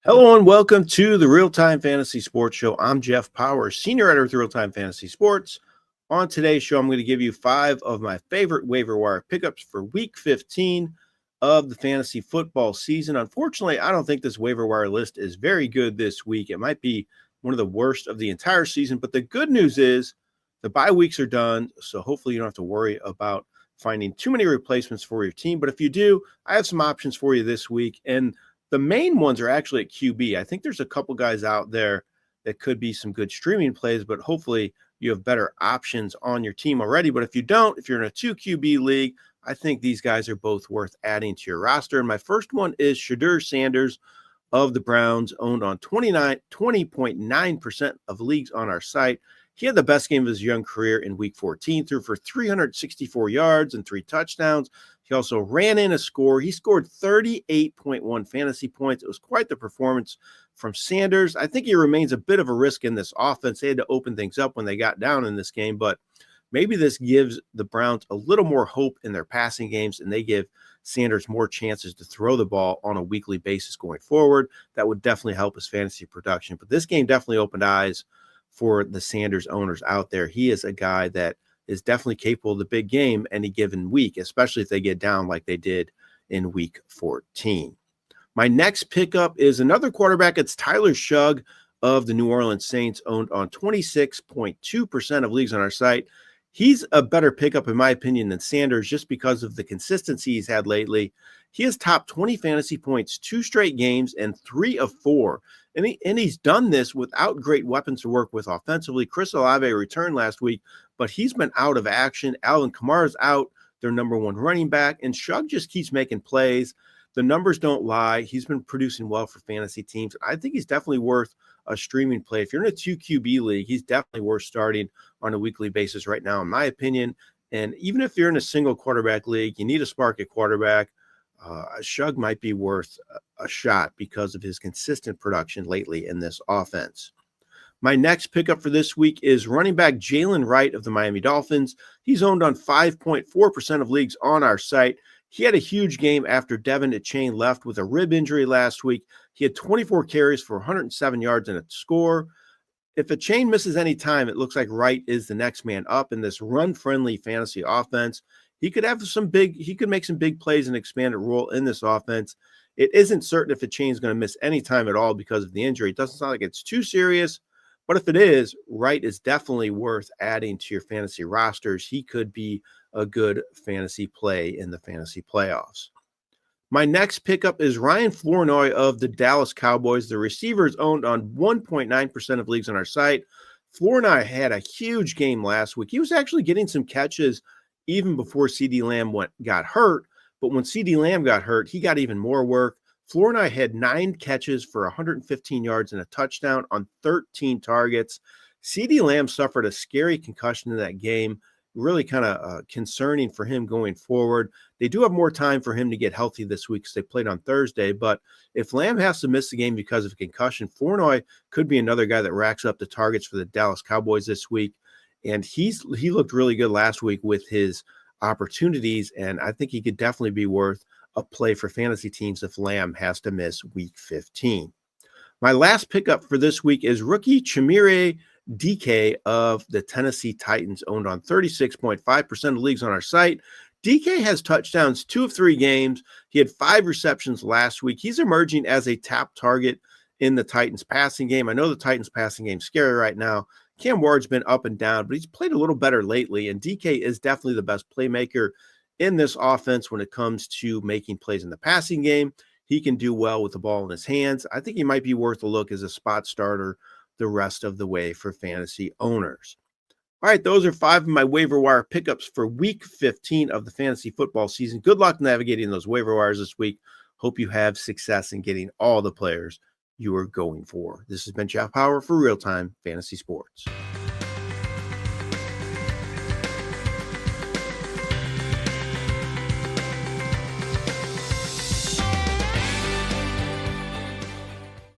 Hello and welcome to the RealTime Fantasy Sports Show. I'm Jeff Paur, Senior Editor with RealTime Fantasy Sports. On today's show, I'm going to give you 5 of my favorite waiver wire pickups for Week 15 of the fantasy football season. Unfortunately, I don't think this waiver wire list is very good this week. It might be one of the worst of the entire season, but the good news is the bye weeks are done, so hopefully you don't have to worry about finding too many replacements for your team. But if you do, I have some options for you this week, and the main ones are actually at QB. I think there's a couple guys out there that could be some good streaming plays, but hopefully you have better options on your team already. But if you don't, if you're in a 2 QB league, I think these guys are both worth adding to your roster. And my first one is Shedeur Sanders of the Browns, owned on 20.9% of leagues on our site. He had the best game of his young career in Week 14, threw for 364 yards and 3 touchdowns. He also ran in a score. He scored 38.1 fantasy points. It was quite the performance from Sanders. I think he remains a bit of a risk in this offense. They had to open things up when they got down in this game, but maybe this gives the Browns a little more hope in their passing games, and they give Sanders more chances to throw the ball on a weekly basis going forward. That would definitely help his fantasy production. But this game definitely opened eyes for the Sanders owners out there. He is a guy that is definitely capable of the big game any given week, especially if they get down like they did in Week 14. My next pickup is another quarterback. It's Tyler Shugg of the New Orleans Saints, owned on 26.2% of leagues on our site. He's a better pickup, in my opinion, than Sanders just because of the consistency he's had lately. He has topped 20 fantasy points 2 straight games and 3 of 4. And he's done this without great weapons to work with offensively. Chris Olave returned last week, but he's been out of action. Alvin Kamara's out, their number 1 running back, and Shugg just keeps making plays. The numbers don't lie. He's been producing well for fantasy teams. I think he's definitely worth a streaming play. If you're in a 2 QB league, he's definitely worth starting on a weekly basis right now, in my opinion. And even if you're in a single quarterback league, you need a spark at quarterback. Shugg might be worth a shot because of his consistent production lately in this offense. My next pickup for this week is running back Jalen Wright of the Miami Dolphins. He's owned on 5.4% of leagues on our site. He had a huge game after Devin Achane left with a rib injury last week. He had 24 carries for 107 yards and a score. If Achane misses any time, it looks like Wright is the next man up in this run-friendly fantasy offense. He could make some big plays and expanded role in this offense. It isn't certain if Achane's going to miss any time at all because of the injury. It doesn't sound like it's too serious, but if it is, Wright is definitely worth adding to your fantasy rosters. He could be a good fantasy play in the fantasy playoffs. My next pickup is Ryan Flournoy of the Dallas Cowboys. The receiver is owned on 1.9% of leagues on our site. Flournoy had a huge game last week. He was actually getting some catches even before CeeDee Lamb got hurt, but when CeeDee Lamb got hurt, he got even more work. Flournoy had 9 catches for 115 yards and a touchdown on 13 targets. CeeDee Lamb suffered a scary concussion in that game, really kind of concerning for him going forward. They do have more time for him to get healthy this week because they played on Thursday, but if Lamb has to miss the game because of a concussion, Flournoy could be another guy that racks up the targets for the Dallas Cowboys this week. And he looked really good last week with his opportunities, and I think he could definitely be worth a play for fantasy teams if Lamb has to miss Week 15. My last pickup for this week is rookie Chimere DK of the Tennessee Titans, owned on 36.5% of leagues on our site. DK has touchdowns 2 of 3 games. He had 5 receptions last week. He's emerging as a top target in the Titans passing game. I know the Titans passing game is scary right now. Cam Ward's been up and down, but he's played a little better lately, and DK is definitely the best playmaker in this offense when it comes to making plays in the passing game. He can do well with the ball in his hands. I think he might be worth a look as a spot starter the rest of the way for fantasy owners. All right, those are 5 of my waiver wire pickups for Week 15 of the fantasy football season. Good luck navigating those waiver wires this week. Hope you have success in getting all the players you are going for. This has been Jeff Paur for RealTime Fantasy Sports.